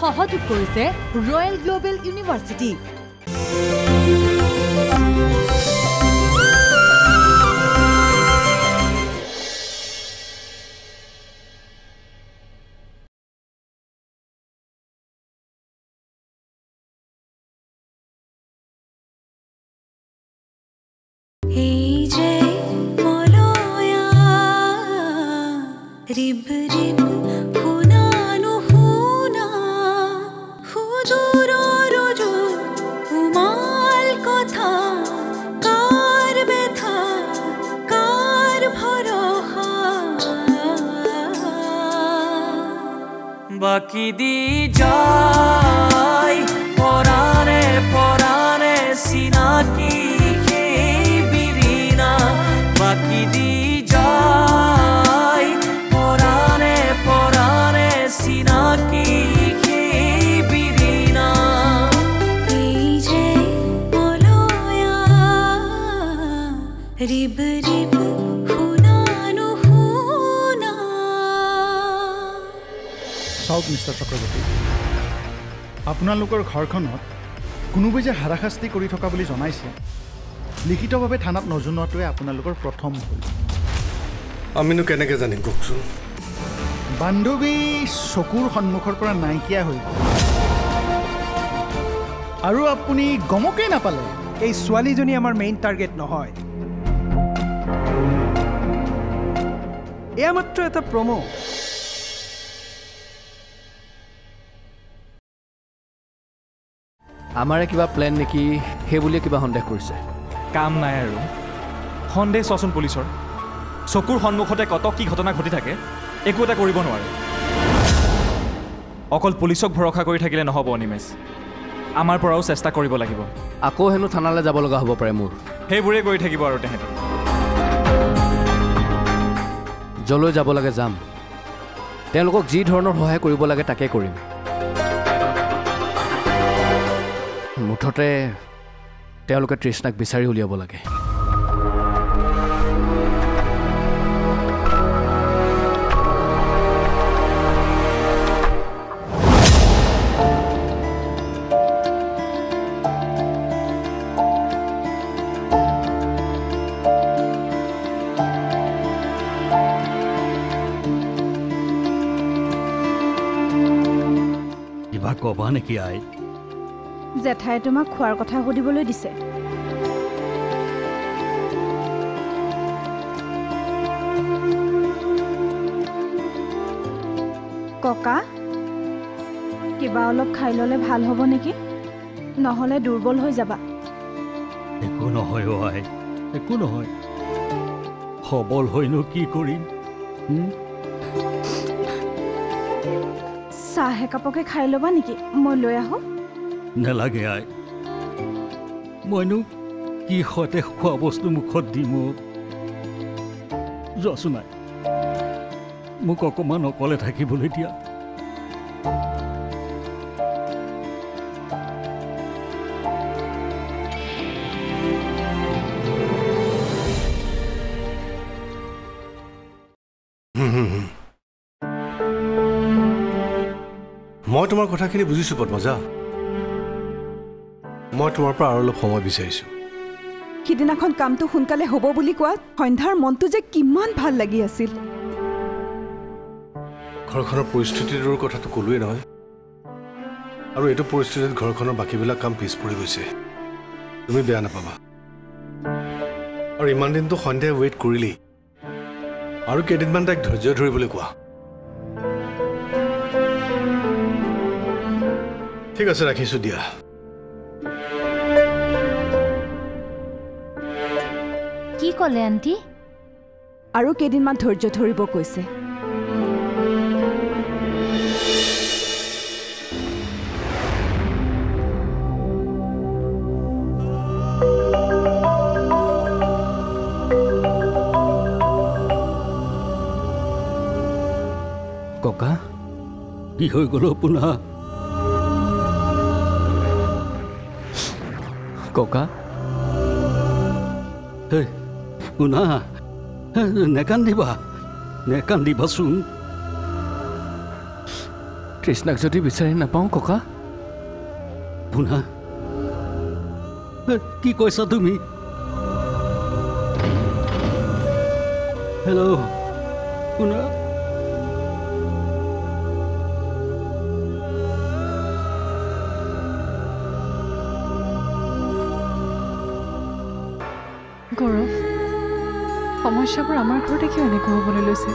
সহযোগ কৰিছে royal global university. বাকি দি যায় পরানে পরানে সিনাকি সেই বিরিনা বাকি দি যায় পরানে পরানে সিনাকি সেই বিরিনা এই যে বলয়া রিব রিব চাওক মিষ্টাৰ চক্ৰৱৰ্তী, আপোনালোকৰ ঘৰখনত কোনোবাই যে হাৰাশাস্তি কৰি থকা বুলি জনাইছে লিখিতভাৱে থানাত নজনোৱাটোৱে আপোনালোকৰ প্ৰথম ভুল। আমিনো কেনেকৈ জানিম কওকচোন? বান্ধৱী চকুৰ সন্মুখৰ পৰা নাইকিয়া হৈ গ'ল আৰু আপুনি গমকেই নাপালে। এই ছোৱালীজনী আমাৰ মেইন টাৰ্গেট নহয়, এয়া মাত্ৰ এটা প্ৰমো। আমাৰে কিবা প্লেন নেকি সেই বুলিয়ে কিবা সন্দেহ কৰিছে। কাম নাই আৰু সন্দেহ চোৱাচোন পুলিচৰ চকুৰ সন্মুখতে কত কি ঘটনা ঘটি থাকে একো এটা কৰিব নোৱাৰে। অকল পুলিচক ভৰসা কৰি থাকিলে নহ'ব অনিমেষ, আমাৰ পৰাও চেষ্টা কৰিব লাগিব। আকৌ হেনো থানালৈ যাব লগা হ'ব পাৰে মোৰ। সেইবোৰে কৰি থাকিব আৰু তেহেঁতে যলৈ যাব লাগে যাম, তেওঁলোকক যি ধৰণৰ সহায় কৰিব লাগে তাকে কৰিম। মুঠতে তেওঁলোকে তৃষ্ণাক বিচাৰি উলিয়াব লাগে। কিবা ক'বা নেকি আই? জেঠাই তোমাক খোৱাৰ কথা সুধিবলৈ দিছে। ককা, কিবা অলপ খাই ল'লে ভাল হ'ব নেকি? নহ'লে দুৰ্বল হৈ যাবা। একো নহয় অ' আই, একো নহয়। সবল হৈনো কি কৰিম? চাহ একাপকে খাই ল'বা নেকি? মই লৈ আহোঁ। নেলাগে আই, মইনো কি সতেজ খোৱা বস্তু মুখত দিম? যোৱাচোন আই, মোক অকণমান অকলে থাকিবলৈ দিয়া। মই তোমাৰ কথাখিনি বুজিছোঁ পদ্মজা, মই তোমাৰ পৰা আৰু অলপ সময় বিচাৰিছোঁ। সিদিনাখন কামটো সোনকালে হ'ব বুলি কোৱাত সন্ধ্যাৰ মনটো যে কিমান ভাল লাগি আছিল। ঘৰখনৰ পৰিস্থিতিটোৰ কথাটো ক'লোৱেই নহয়, আৰু এইটো পৰিস্থিতিত ঘৰখনৰ বাকীবিলাক কাম পিছ পৰি গৈছে। তুমি বেয়া নাপাবা। আৰু ইমান দিনটো সন্ধিয়া ৱেইট কৰিলেই, আৰু কেইদিনমান তাইক ধৈৰ্য ধৰিবলৈ কোৱা। ঠিক আছে, ৰাখিছোঁ দিয়া। কি ক'লে আণ্টি? আৰু কেইদিনমান ধৈৰ্য ধৰিব কৈছে। ককা, কি হৈ গ'ল পুনঃ? ককা, পুনঃ নেকান্দিবা, নেকান্দিবাচোন। তৃষ্ণাক যদি বিচাৰি নাপাওঁ ককা পুনা কি কৈছা তুমি হেল্ল' পুনা গৌৰৱ সমস্যাবোৰ আমাৰ ঘৰতে কিয় এনেকৈ হ'বলৈ লৈছে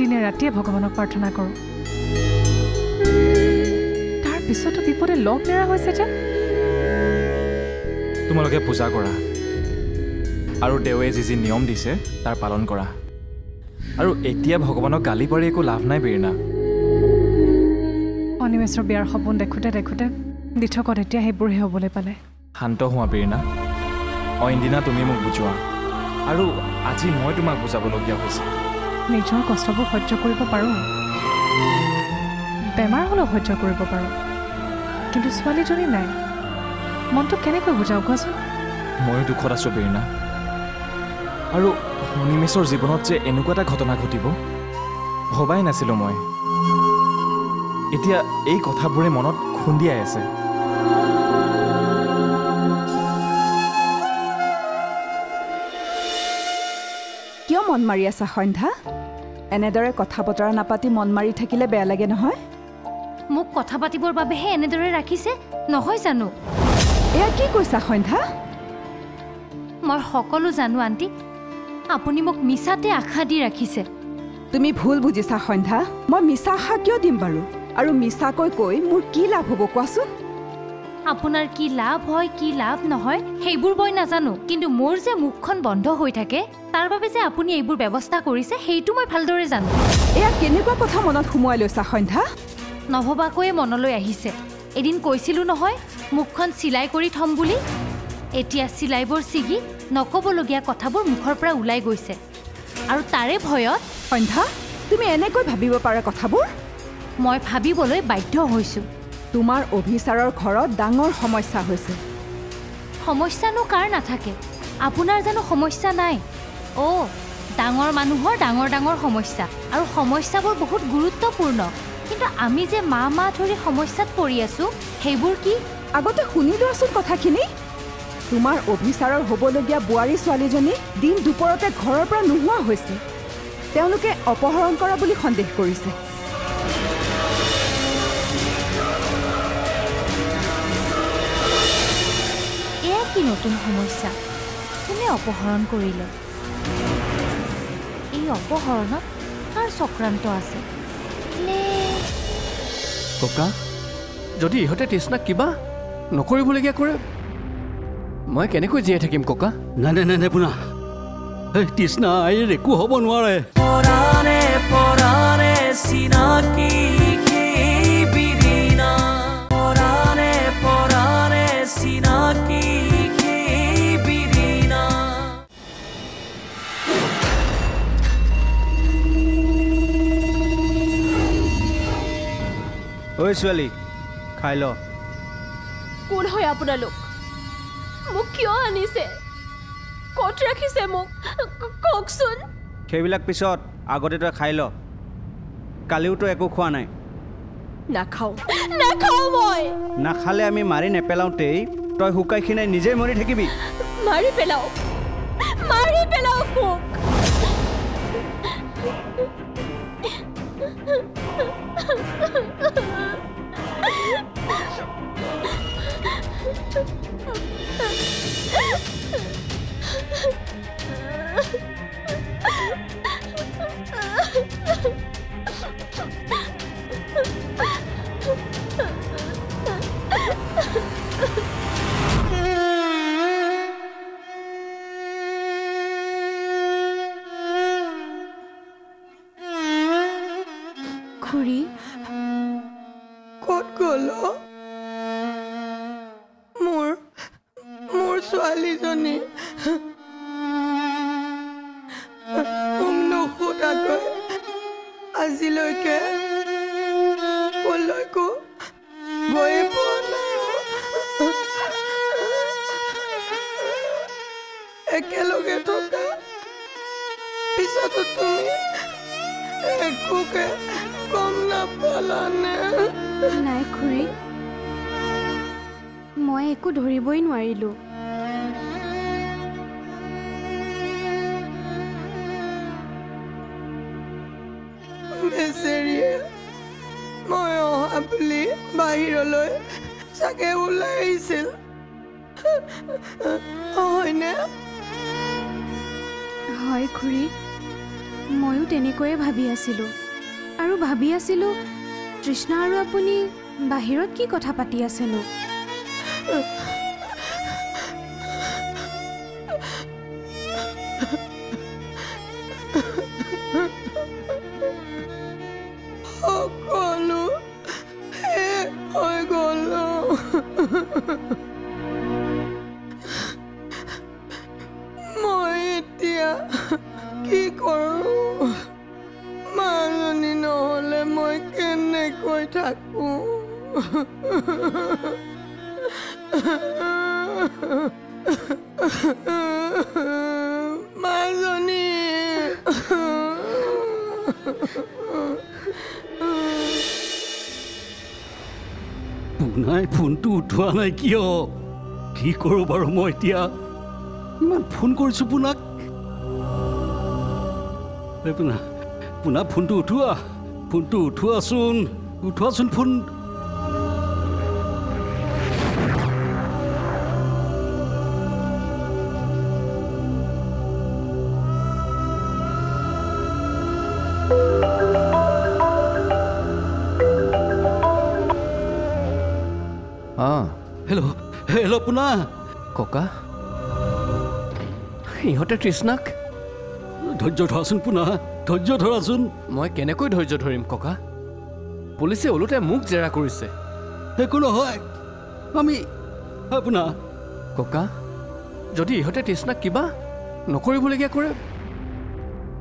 দিনে ৰাতিয়ে ভগৱানক প্ৰাৰ্থনা কৰোঁ তাৰ পিছতো বিপদে লগ নেৰা হৈছে যে তোমালোকে পূজা কৰা আৰু দেৱে যি নিয়ম দিছে তাৰ পালন কৰা আৰু এতিয়া ভগৱানক গালি পাৰি একো লাভ নাই বীৰণা অনিমেশৰ বিয়াৰ সপোন দেখোঁতে দেখোঁতে দিঠকত এতিয়া সেইবোৰহে হ'বলৈ পালে শান্ত হোৱা বীৰণা অইন দিনা তুমি মোক বুজোৱা আৰু আজি মই তোমাক বুজাবলগীয়া হৈছে নিজৰ কষ্টবোৰ সহ্য কৰিব পাৰোঁ বেমাৰ হ'লেও সহ্য কৰিব পাৰোঁ কিন্তু ছোৱালীজনী নাই মনটো কেনেকৈ বুজাওঁ কোৱাচোন ময়ো দুখত আছোঁ বীৰণা আৰু অনিমেশৰ জীৱনত যে এনেকুৱা এটা ঘটনা ঘটিব ভবাই নাছিলোঁ মই এতিয়া এই কথাবোৰে মনত খুন্দিয়াই আছে কিয় মন মাৰি আছা সন্ধ্যা এনেদৰে কথা বতৰা নাপাতি মন মাৰি থাকিলে বেয়া লাগে নহয় মোক কথা পাতিবৰ বাবেহে এনেদৰে ৰাখিছে নহয় জানো এয়া কি কৈছা সন্ধ্যা মই সকলো জানো আণ্টি আপুনি মোক মিছাতে আশা দি ৰাখিছে তুমি ভুল বুজিছা সন্ধ্যা মই মিছা আশা কিয় দিম বাৰু আৰু মিছাকৈ কৈ মোৰ কি লাভ হ'ব কোৱাচোন আপোনাৰ কি লাভ হয় কি লাভ নহয় সেইবোৰ মই নাজানো কিন্তু মোৰ যে মুখখন বন্ধ হৈ থাকে তাৰ বাবে যে আপুনি এইবোৰ ব্যৱস্থা কৰিছে সেইটো মই ভালদৰে জানো এয়া কেনেকুৱা কথা মনত সোমোৱাই লৈছা সন্ধ্যা নভবাকৈয়ে মনলৈ আহিছে এদিন কৈছিলোঁ নহয় মুখখন চিলাই কৰি থ'ম বুলি এতিয়া চিলাইবোৰ ছিগি নক'বলগীয়া কথাবোৰ মুখৰ পৰা ওলাই গৈছে আৰু তাৰে ভয়ত সন্ধ্যা তুমি এনেকৈ ভাবিব পাৰা কথাবোৰ মই ভাবিবলৈ বাধ্য হৈছোঁ তোমাৰ অভিচাৰৰ ঘৰত ডাঙৰ সমস্যা হৈছে সমস্যানো কাৰ নাথাকে আপোনাৰ জানো সমস্যা নাই অ' ডাঙৰ মানুহৰ ডাঙৰ ডাঙৰ সমস্যা আৰু সমস্যাবোৰ বহুত গুৰুত্বপূৰ্ণ কিন্তু আমি যে মাহ ধৰি সমস্যাত পৰি আছোঁ সেইবোৰ কি আগতে শুনি লোৱাচোন কথাখিনি তোমাৰ অভিচাৰৰ হ'বলগীয়া বোৱাৰী ছোৱালীজনী দিন দুপৰতে ঘৰৰ পৰা নোহোৱা হৈছে তেওঁলোকে অপহৰণ কৰা বুলি সন্দেহ কৰিছে এয়া কি নতুন সমস্যা কোনে অপহৰণ কৰিলে এই অপহৰণত কাৰ চক্ৰান্ত আছে ককা যদি ইহঁতে তৃষ্ণাক কিবা নকৰিবলগীয়া কৰে মই কেনেকৈ জীয়াই থাকিম ককা নাই নাই নাই পুনা তৃষ্ণা আইৰ একো হ'ব নোৱাৰে পৰাণে পৰাণে চিনাকি বিৰিণা পৰাণে পৰাণে চিনাকি বিৰিণা ঐ ছোৱালী খাই ল কোন হয় আপোনালোক মোক কিয় আনিছে ক'ত ৰাখিছে মোক কওকচোন সেইবিলাক পিছত আগতে তই খাই ল কালিওতো একো খোৱা নাই নাখাওঁ মই নাখালে আমি মাৰি নেপেলাওঁতেই তই শুকাই খিনাই নিজেই মৰি থাকিবি মাৰি পেলাও মোক খুৰী ক'ত গ'ল মোৰ ছোৱালীজনী নোসোধাকৈ আজিলৈকে কলৈকো গৈ পোৱা নাই একেলগে থকা পিছতো তুমি একোকে নাপালানে নাই খুৰী মই একো ধৰিবই নোৱাৰিলোঁ বেচেৰিয়ে মই অহা বুলি বাহিৰলৈ চাগে ওলাই আহিছিল হয়নে হয় খুৰী ময়ো তেনেকৈয়ে ভাবি আছিলোঁ আৰু ভাবি আছিলোঁ তৃষ্ণা আৰু আপুনি বাহিৰত কি কথা পাতি আছেনো সকলো হৈ গ'ল মই এতিয়া কি কৰোঁ মাজনী নহ'লে মই কেনেকৈ থাকোঁ মাজনী পুনাই ফোনটো উঠোৱা নাই কিয় কি কৰোঁ বাৰু মই এতিয়া ইমান ফোন কৰিছোঁ পুনাক পুনা পুনা ফোনটো উঠোৱাচোন ফোন হেল্ল' পুনা ককা ইহঁতে তৃষ্ণাক ধৈৰ্য ধৰাচোন পুনা ধৈৰ্য ধৰাচোন মই কেনেকৈ ধৈৰ্য ধৰিম ককা পুলিচে ওলোটাই মোক জেৰা কৰিছে একো নহয় আমি পুনা ককা যদি ইহঁতে তৃষ্ণাক কিবা নকৰিবলগীয়া কৰে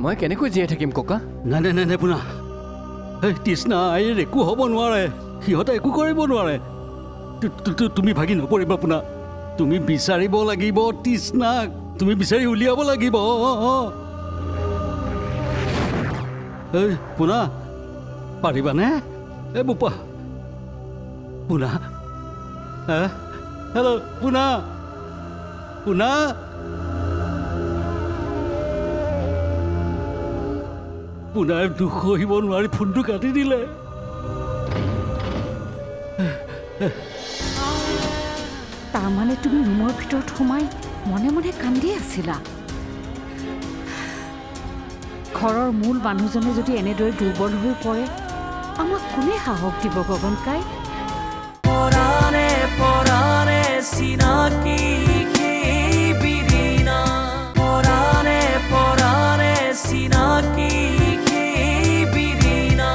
মই কেনেকৈ জীয়াই থাকিম ককা নাই পুনা এই তৃষ্ণা আইৰ একো হ'ব নোৱাৰে সিহঁতে একো কৰিব নোৱাৰে তুমি ভাগি নপৰিবা পুনা তুমি বিচাৰিব লাগিব তৃষ্ণাক তুমি বিচাৰি উলিয়াব লাগিব এই পুনা পাৰিবানে এই বোপা পুনা হেল্ল' পুনা পুনাই দুখ সহিব নোৱাৰি ফোনটো কাটি দিলে তাৰমানে তুমি ৰুমৰ ভিতৰত সোমাই মনে মনে কান্দি আছিলা ঘৰৰ মূল মানুহজনে যদি এনেদৰে দুৰ্বল হৈ পৰে আমাক কোনে সাহস দিব গগনকাই পৰাণে পৰাণে চিনাকি বিৰিণা পৰাণে পৰাণে চিনাকি বিৰিণা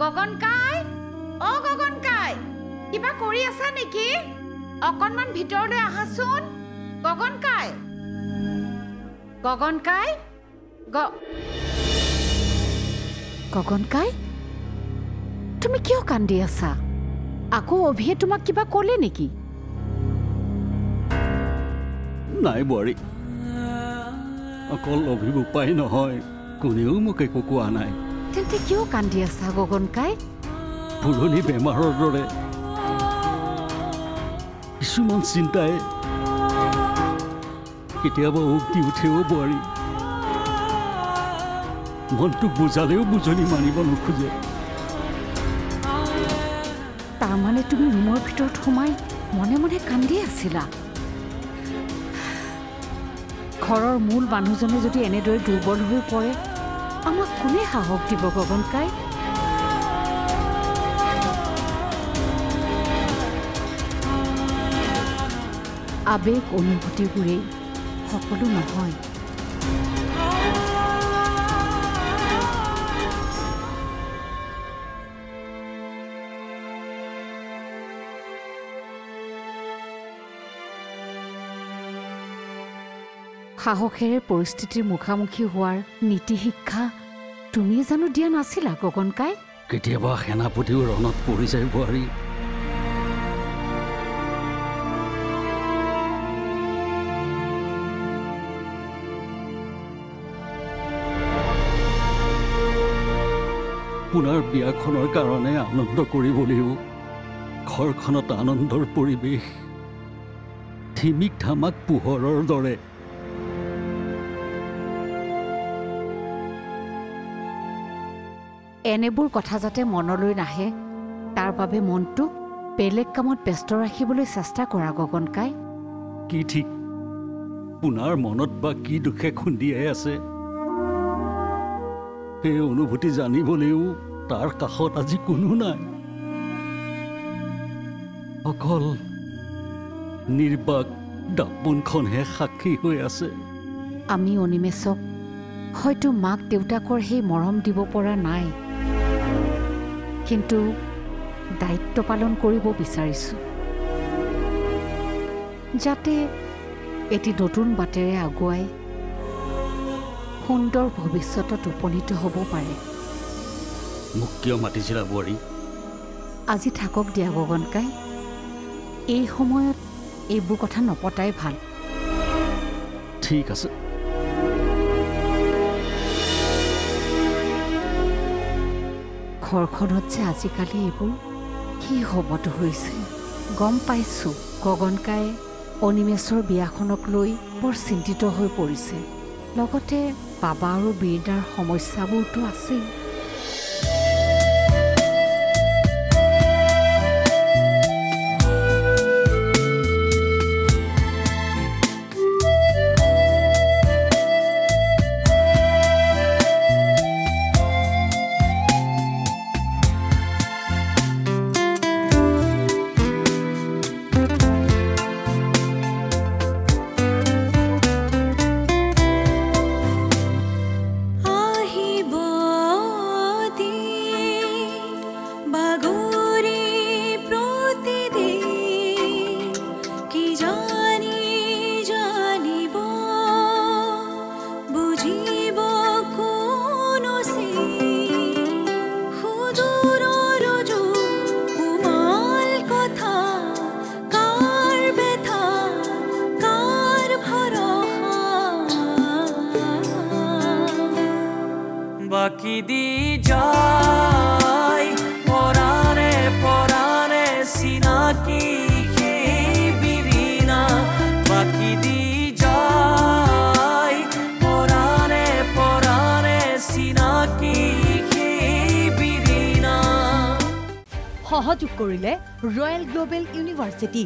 গগনকাই কিবা কৰি আছা নেকি অকণমান ভিতৰলৈ আহাচোন গগনকাই তুমি কিয় কান্দি আছা আকৌ অভিয়ে তোমাক কিবা ক'লে নেকি নাই বোৱাৰী অকল অভিব উপায় নহয় কোনেও মোক একো কোৱা নাই তেন্তে কিয় কান্দি আছা গগনকাই পুৰণি বেমাৰৰ দৰে কিছুমান চিন্তাই কেতিয়াবা উক্তি উঠেও বোৱাৰী মনটোক বুজালেও বুজনি মানিব নোখোজে তাৰমানে তুমি ৰুমৰ ভিতৰত সোমাই মনে মনে কান্দি আছিলা ঘৰৰ মূল মানুহজনে যদি এনেদৰে দুৰ্বল হৈ পৰে আমাক কোনে সাহস দিব গগনকাই আবেগ অনুভূতিবোৰেই সকলো নহয় সাহসেৰে পৰিস্থিতিৰ মুখামুখি হোৱাৰ নীতি শিক্ষা তুমি জানো দিয়া নাছিলা গগনকাই? কেতিয়াবা সেনাপতিও ৰণত পৰি যায় বোৱাৰী। পুনৰ বিয়াখনৰ কাৰণে আনন্দ কৰিবলৈও ঘৰখনত আনন্দৰ পৰিৱেশ ধিমিক ধামাক পোহৰৰ দৰে। এনেবোৰ কথা যাতে মনলৈ নাহে তাৰ বাবে মনটোক বেলেগ কামত ব্যস্ত ৰাখিবলৈ চেষ্টা কৰা গগনকাই। কি ঠিক পুনৰ মনত বা কি দুখে খুন্দিয়াই আছে সেই অনুভূতি জানিবলৈও তাৰ কাষত আজি কোনো নাই। অকল নিৰ্বাক দাপোনখনহে সাক্ষী হৈ আছে। আমি অনিমেষক হয়তো মাক দেউতাকৰ সেই মৰম দিব পৰা নাই, কিন্তু দায়িত্ব পালন কৰিব বিচাৰিছোঁ যাতে এটি নতুন বাটেৰে আগুৱাই সুন্দৰ ভৱিষ্যতত উপনীত হ'ব পাৰে। মোক কিয় মাতিছিলা বোৱাৰী? আজি থাকক দিয়া গগনকাই, এই সময়ত এইবোৰ কথা নপতাই ভাল। ঠিক আছে। ঘৰখনত যে আজিকালি এইবোৰ কি হ'ব ধৰিছে গম পাইছোঁ। গগনকাই অনিমেষৰ বিয়াখনক লৈ বৰ চিন্তিত হৈ পৰিছে, লগতে বাবা আৰু বীৰদাৰ সমস্যাবোৰতো আছেই। বাকি দি যায় পৰানে পৰানে সিনাকি বিৰিনা, বাকি দি যায় পৰানে পৰানে সিনাকি বিৰিনা। সহযোগ কৰিলে ৰয়েল গ্লোবেল ইউনিভাৰ্চিটি।